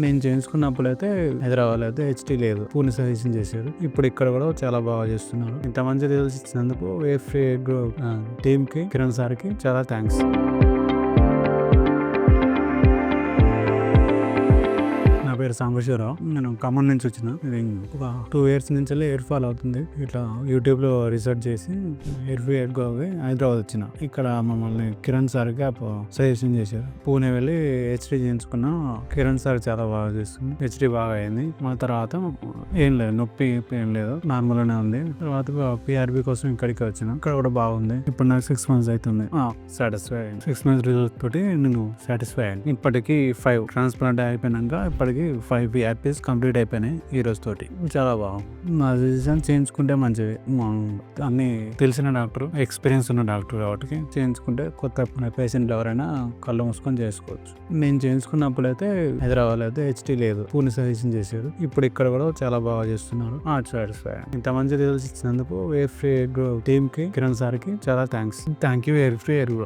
నేను చేయించుకున్నప్పుడైతే హైదరాబాద్ అయితే హెచ్టీ లేదు, పూణె సజెషన్ చేశారు. ఇప్పుడు ఇక్కడ కూడా చాలా బాగా చేస్తున్నారు. ఇంత మంచి రిజల్ట్స్ ఇచ్చినందుకు వేఫ్రీ టీమ్ కి, కిరణ్ సార్ కి చాలా థ్యాంక్స్. నా పేరు సాంబశివరావు. నేను ఖమ్మం నుంచి వచ్చిన. ఇది ఒక 2 years నుంచి ఎయిర్ ఫాల్ అవుతుంది. ఇట్లా యూట్యూబ్ లో రీసెర్చ్ చేసి ఎయిర్ ఫ్రీ ఎయిర్ గోవే హైదరాబాద్ వచ్చిన. ఇక్కడ మమ్మల్ని కిరణ్ సార్ గా సజెషన్ చేశారు. పూణె వెళ్ళి హెచ్డీ చేయించుకున్న. కిరణ్ సార్ చాలా బాగా చేస్తుంది. హెచ్డీ బాగా అయింది. మా తర్వాత ఏం లేదు, నొప్పి ఏం లేదు, నార్మల్ గానే ఉంది. తర్వాత పిఆర్బి కోసం ఇక్కడికి వచ్చిన. ఇక్కడ కూడా బాగుంది. ఇప్పుడు నాకు 6 months అవుతుంది. సాటిస్ఫై అయ్యింది. 6 months రిజల్ట్ తోటి నేను సాటిస్ఫై అయ్యాను. ఇప్పటికి 5 ట్రాన్స్ప్లాంట్ అయిపోయినాక ఇప్పటికి 5 PRPs కంప్లీట్ అయిపోయినాయి ఈ రోజు తోటి. చాలా బాగుంది. నా డిసిజన్ చేయించుకుంటే మంచిది. అన్ని తెలిసిన డాక్టర్, ఎక్స్పీరియన్స్ ఉన్న డాక్టర్ కాబట్టి చేయించుకుంటే కొత్త పేషెంట్లు ఎవరైనా కళ్ళు మూసుకొని చేసుకోవచ్చు. నేను చేయించుకున్నప్పుడైతే హైదరాబాద్ అయితే హెచ్టీ లేదు, పూణె సజెషన్ చేశారు. ఇప్పుడు ఇక్కడ కూడా చాలా బాగా చేస్తున్నారు. సాటిస్ఫై. ఇంత మంచి రిజల్ట్స్ ఇచ్చినందుకు వేఫ్రీ టీమ్ కి, కిరణ్ సార్ కి చాలా థ్యాంక్స్. థ్యాంక్ యూ వేఫ్రీ ఎయిర్.